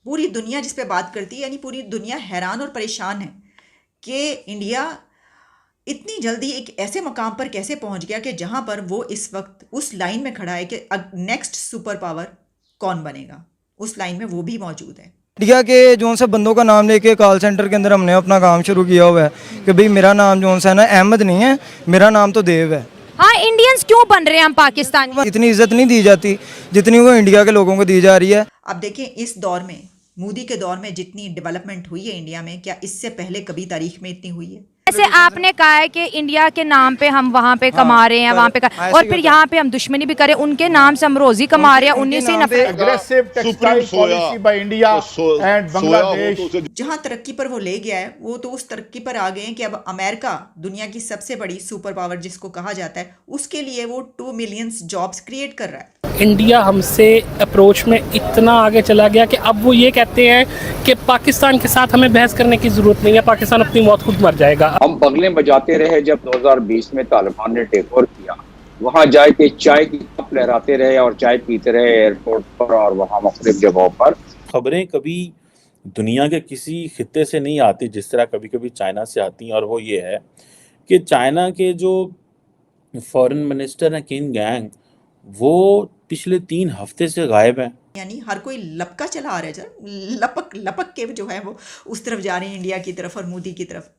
पूरी दुनिया जिस पे बात करती है, यानी पूरी दुनिया हैरान और परेशान है कि इंडिया इतनी जल्दी एक ऐसे मकाम पर कैसे पहुंच गया कि जहां पर वो इस वक्त उस लाइन में खड़ा है कि नेक्स्ट सुपर पावर कौन बनेगा, उस लाइन में वो भी मौजूद है। इंडिया के जोन सा बंदों का नाम लेके कॉल सेंटर के अंदर हमने अपना काम शुरू किया हुआ है कि भाई मेरा नाम जोन सा है ना अहमद नहीं है, मेरा नाम तो देव है। हाँ, इंडियंस क्यों बन रहे हैं हम पाकिस्तानी? इतनी इज्जत नहीं दी जाती जितनी वो इंडिया के लोगों को दी जा रही है। अब देखें, इस दौर में, मोदी के दौर में जितनी डेवलपमेंट हुई है इंडिया में, क्या इससे पहले कभी तारीख में इतनी हुई है? जैसे आपने कहा है कि इंडिया के नाम पे हम वहाँ पे कमा रहे हैं, वहाँ पे और फिर यहाँ पे हम दुश्मनी भी करें, उनके नाम से हम रोजी कमा रहे हैं, उन्हीं से नफरत। Aggressive textile policy by India and Bangladesh. जहाँ तरक्की पर वो ले गया है, वो तो उस तरक्की पर आ गए हैं कि अब अमेरिका, दुनिया की सबसे बड़ी सुपर पावर जिसको कहा जाता है, उसके लिए वो 2 मिलियन जॉब्स क्रिएट कर रहा है। इंडिया हमसे अप्रोच में इतना आगे चला गया कि अब वो ये कहते हैं कि पाकिस्तान के साथ हमें बहस करने की ज़रूरत नहीं है, पाकिस्तान अपनी मौत खुद मर जाएगा। हम बगलें बजाते रहे जब 2020 में तालिबान ने टेक ओवर किया, वहाँ जाके चाय की कप लहराते रहे और चाय पीते रहे एयरपोर्ट पर और वहाँ मुख्तलिफ जगहों पर। खबरें कभी दुनिया के किसी खित्ते से नहीं आती जिस तरह कभी कभी चाइना से आती हैं, और वो ये है कि चाइना के जो फॉरेन मिनिस्टर हैं किन गैंग, वो पिछले 3 हफ्ते से गायब हैं। यानी हर कोई लपका चला आ रहा है, लपक लपक के जो है वो उस तरफ जा रहे हैं, इंडिया की तरफ और मोदी की तरफ।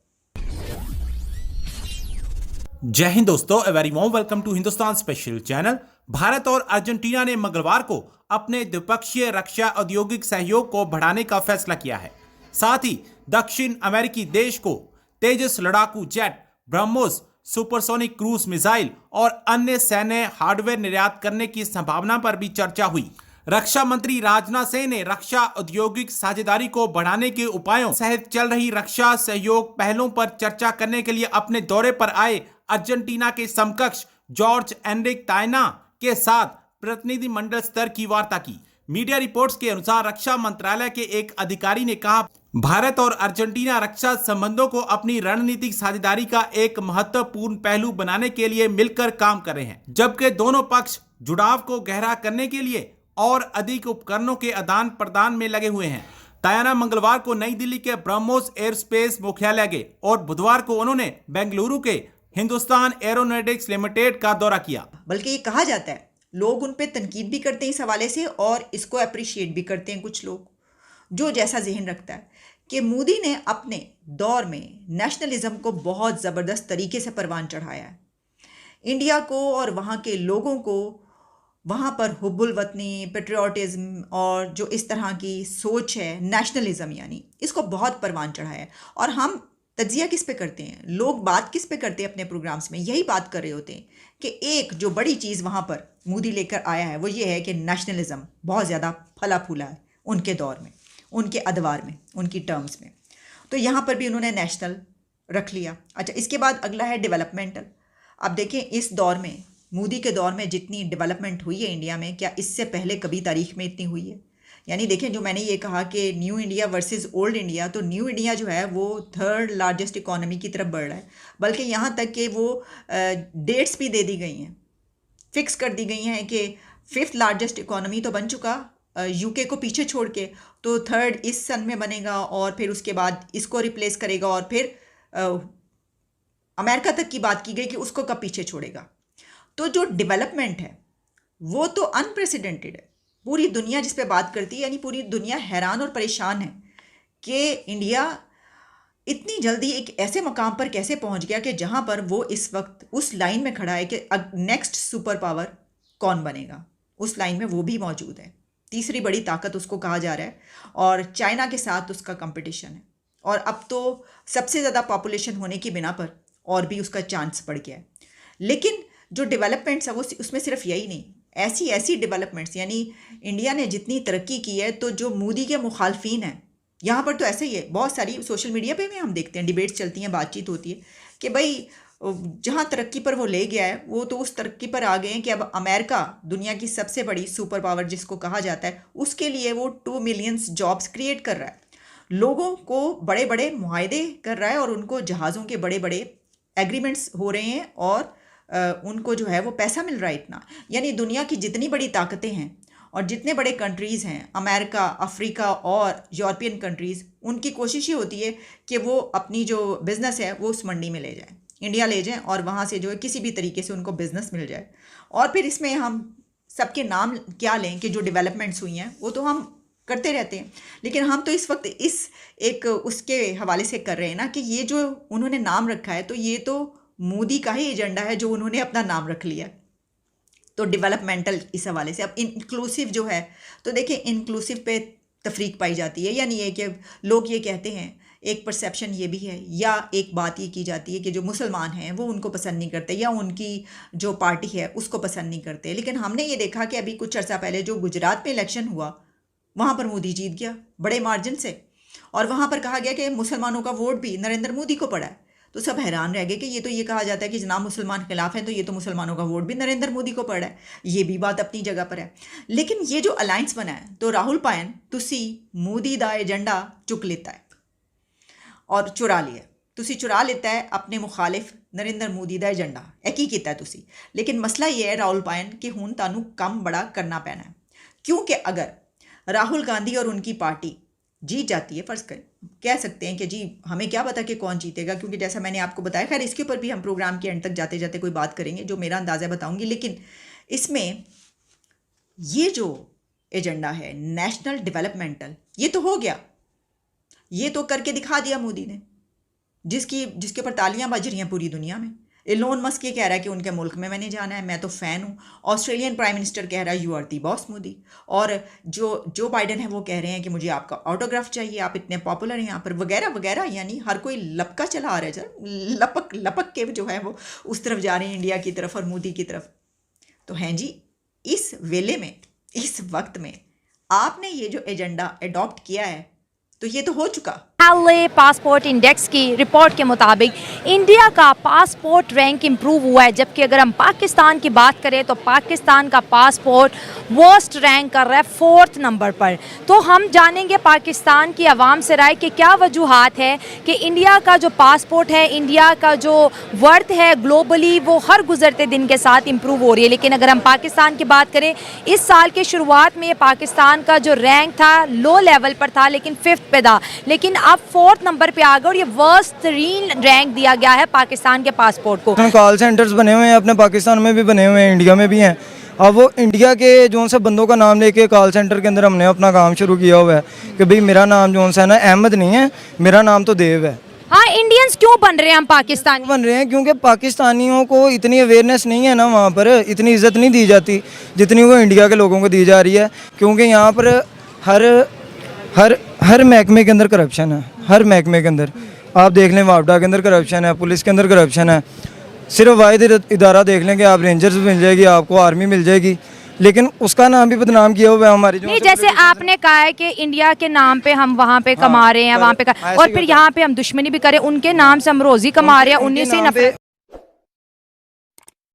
जय हिंद दोस्तों, a very warm welcome to Hindustan special channel. Bharat और अर्जेंटीना ने मंगलवार को अपने द्विपक्षीय रक्षा औद्योगिक सहयोग को बढ़ाने का फैसला किया है। साथ ही दक्षिण अमेरिकी देश को तेजस लड़ाकू jet, BrahMos supersonic cruise missile और अन्य सैन्य हार्डवेयर निर्यात करने की संभावना पर भी चर्चा हुई। रक्षा मंत्री राजनाथ सिंह ने रक्षा औद्योगिक साझेदारी को बढ़ाने के उपायों सहित चल रही रक्षा सहयोग पहलों पर चर्चा करने के लिए अपने दौरे पर आए अर्जेंटीना के समकक्ष जॉर्ज एनरिक तायना के साथ प्रतिनिधिमंडल स्तर की वार्ता की। मीडिया रिपोर्ट्स के अनुसार रक्षा मंत्रालय के एक अधिकारी ने कहा, भारत और अर्जेंटीना रक्षा संबंधों को अपनी रणनीतिक साझेदारी का एक महत्वपूर्ण पहलू बनाने के लिए मिलकर काम कर रहे हैं, जबकि दोनों पक्ष जुड़ाव को गहरा करने के लिए और अधिक उपकरणों के आदान प्रदान में लगे हुए हैं। तायाना मंगलवार को नई दिल्ली के ब्रह्मोस एयरस्पेस मुख्यालय गए और बुधवार को उन्होंने बेंगलुरु के हिंदुस्तान एरोनॉटिक्स लिमिटेड का दौरा किया। बल्कि ये कहा जाता है, लोग उन पे तनकीद भी करते हैं इस हवाले से और इसको अप्रिशिएट भी करते हैं कुछ लोग, जो जैसा जहन रखता है, कि मोदी ने अपने दौर में नेशनलिज्म को बहुत ज़बरदस्त तरीके से परवान चढ़ाया है। इंडिया को और वहाँ के लोगों को वहाँ पर हुब्बुल वतनी, पेट्रियाटिज़म और जो इस तरह की सोच है, नेशनलिज्म यानी, इसको बहुत परवान चढ़ाया है। और हम तज्जिया किस पे करते हैं, लोग बात किस पे करते हैं अपने प्रोग्राम्स में, यही बात कर रहे होते हैं कि एक जो बड़ी चीज़ वहाँ पर मोदी लेकर आया है वो ये है कि नेशनलिज्म बहुत ज़्यादा फला फूला है उनके दौर में, उनके अदवार में, उनकी टर्म्स में। तो यहाँ पर भी उन्होंने नेशनल रख लिया। अच्छा, इसके बाद अगला है डेवलपमेंटल। अब देखें, इस दौर में, मोदी के दौर में जितनी डेवलपमेंट हुई है इंडिया में, क्या इससे पहले कभी तारीख में इतनी हुई है? यानी देखें, जो मैंने ये कहा कि new India versus old India, तो न्यू इंडिया जो है वो 3rd लार्जेस्ट इकोनॉमी की तरफ बढ़ रहा है। बल्कि यहाँ तक कि वो डेट्स भी दे दी गई हैं, फिक्स कर दी गई हैं कि 5th लार्जेस्ट इकोनॉमी तो बन चुका यूके को पीछे छोड़ के, तो 3rd इस सन में बनेगा और फिर उसके बाद इसको रिप्लेस करेगा और फिर अमेरिका तक की बात की गई कि उसको कब पीछे छोड़ेगा। तो जो डेवलपमेंट है वो तो अनप्रेसिडेंटेड है। पूरी दुनिया जिस पे बात करती है, यानी पूरी दुनिया हैरान और परेशान है कि इंडिया इतनी जल्दी एक ऐसे मकाम पर कैसे पहुंच गया कि जहां पर वो इस वक्त उस लाइन में खड़ा है कि नेक्स्ट सुपर पावर कौन बनेगा, उस लाइन में वो भी मौजूद है। तीसरी बड़ी ताकत उसको कहा जा रहा है और चाइना के साथ उसका कंपटीशन है। और अब तो सबसे ज़्यादा पॉपुलेशन होने की बिना पर और भी उसका चांस बढ़ गया है। लेकिन जो डेवलपमेंट्स है वो उसमें सिर्फ यही नहीं, ऐसी डेवलपमेंट्स, यानी इंडिया ने जितनी तरक्की की है, तो जो मोदी के मुखालफिन हैं यहाँ पर तो ऐसे ही है। बहुत सारी सोशल मीडिया पे भी हम देखते हैं, डिबेट्स चलती हैं, बातचीत होती है कि भाई जहाँ तरक्की पर वो ले गया है, वो तो उस तरक्की पर आ गए हैं कि अब अमेरिका, दुनिया की सबसे बड़ी सुपर पावर जिसको कहा जाता है, उसके लिए वो 2 मिलियन जॉब्स क्रिएट कर रहा है, लोगों को बड़े बड़े मुआहदे कर रहा है और उनको जहाज़ों के बड़े बड़े एग्रीमेंट्स हो रहे हैं और उनको जो है वो पैसा मिल रहा है इतना। यानी दुनिया की जितनी बड़ी ताकतें हैं और जितने बड़े कंट्रीज़ हैं, अमेरिका, अफ्रीका और यूरोपियन कंट्रीज़, उनकी कोशिश ये होती है कि वो अपनी जो बिज़नेस है वो उस मंडी में ले जाएं, इंडिया ले जाएं और वहाँ से जो है किसी भी तरीके से उनको बिज़नेस मिल जाए। और फिर इसमें हम सबके नाम क्या लें कि जो डेवलपमेंट्स हुई हैं वो तो हम करते रहते हैं, लेकिन हम तो इस वक्त इस एक उसके हवाले से कर रहे हैं ना कि ये जो उन्होंने नाम रखा है तो ये तो मोदी का ही एजेंडा है जो उन्होंने अपना नाम रख लिया। तो डेवलपमेंटल इस हवाले से अब इंक्लूसिव जो है, तो देखिए इंक्लूसिव पे तफरीक पाई जाती है, यानी ये कि लोग ये कहते हैं, एक परसेप्शन ये भी है या एक बात ये की जाती है कि जो मुसलमान हैं वो उनको पसंद नहीं करते या उनकी जो पार्टी है उसको पसंद नहीं करते। लेकिन हमने ये देखा कि अभी कुछ अर्सा पहले जो गुजरात में इलेक्शन हुआ वहाँ पर मोदी जीत गया बड़े मार्जिन से, और वहाँ पर कहा गया कि मुसलमानों का वोट भी नरेंद्र मोदी को पड़ा है। तो सब हैरान रह गए कि ये तो ये कहा जाता है कि जनाब मुसलमान खिलाफ हैं, तो ये तो मुसलमानों का वोट भी नरेंद्र मोदी को पड़ा है। ये भी बात अपनी जगह पर है, लेकिन ये जो अलायंस बना है तो राहुल पायन तुसी मोदी दा एजेंडा चुक लेता है और चुरा लिया, तुसी चुरा लेता है अपने मुखालिफ नरेंद्र मोदी दा एजेंडा एक ही किया तुसी। लेकिन मसला ये है राहुल पायन कि हुण तानू कम बड़ा करना पैना है, क्योंकि अगर राहुल गांधी और उनकी पार्टी जीत जाती है, फर्ज कह सकते हैं कि जी हमें क्या पता कि कौन जीतेगा, क्योंकि जैसा मैंने आपको बताया, खैर इसके ऊपर भी हम प्रोग्राम के एंड तक जाते जाते कोई बात करेंगे जो मेरा अंदाज़ा बताऊंगी। लेकिन इसमें ये जो एजेंडा है नेशनल डेवलपमेंटल, ये तो हो गया, ये तो करके दिखा दिया मोदी ने, जिसके ऊपर तालियां बज रही हैं पूरी दुनिया में। एलोन मस्क ये कह रहा है कि उनके मुल्क में मैंने जाना है, मैं तो फ़ैन हूँ। ऑस्ट्रेलियन प्राइम मिनिस्टर कह रहा है you are the boss Modi. और जो बाइडन है वो कह रहे हैं कि मुझे आपका ऑटोग्राफ चाहिए, आप इतने पॉपुलर हैं यहाँ पर, वगैरह वगैरह। यानी हर कोई लपका चला आ रहा है, सर लपक के जो है वो उस तरफ जा रहे हैं, इंडिया की तरफ और मोदी की तरफ। तो हैं जी, इस वेले में, इस वक्त में आपने ये जो एजेंडा अडॉप्ट किया है तो ये तो हो चुका। LA पासपोर्ट इंडेक्स की रिपोर्ट के मुताबिक इंडिया का पासपोर्ट रैंक इम्प्रूव हुआ है, जबकि अगर हम पाकिस्तान की बात करें तो पाकिस्तान का पासपोर्ट वर्स्ट रैंक कर रहा है 4th नंबर पर। तो हम जानेंगे पाकिस्तान की आवाम से राय कि क्या वजूहात है कि इंडिया का जो पासपोर्ट है, इंडिया का जो वर्थ है ग्लोबली, वो हर गुजरते दिन के साथ इम्प्रूव हो रही है। लेकिन अगर हम पाकिस्तान की बात करें, इस साल के शुरुआत में पाकिस्तान का जो रैंक था लो लेवल पर था, लेकिन 5th पे था, लेकिन अब 4th नंबर पे आ गए और ये वर्स्ट तरीन रैंक दिया गया है पाकिस्तान के पासपोर्ट को। कॉल सेंटर्स बने हुए हैं अपने पाकिस्तान में भी, बने हुए हैं इंडिया में भी हैं। अब वो इंडिया के जो से बंदों का नाम लेके कॉल सेंटर के अंदर हमने अपना काम शुरू किया हुआ है कि भाई मेरा नाम जो है ना अहमद नहीं है, मेरा नाम तो देव है। हाँ, इंडियंस क्यों बन रहे हैं हम पाकिस्तानी? बन रहे हैं क्योंकि पाकिस्तानियों को इतनी अवेयरनेस नहीं है ना, वहाँ पर इतनी इज्जत नहीं दी जाती जितनी वो इंडिया के लोगों को दी जा रही है। क्योंकि यहाँ पर हर महकमे के अंदर करप्शन है, हर महकमे के अंदर आप देख लें, वापडा के अंदर करप्शन है, पुलिस के अंदर करप्शन है। सिर्फ वाहिद इदारा देख लें कि आप रेंजर्स मिल जाएगी, आपको आर्मी मिल जाएगी, लेकिन उसका नाम भी बदनाम किया हुआ है हमारी। नहीं, जैसे आपने कहा है कि इंडिया के नाम पे हम वहाँ पे कमा रहे हैं, वहाँ पे और फिर यहाँ पे हम दुश्मनी भी करें, उनके नाम से हम रोजी कमा रहे हैं, 1990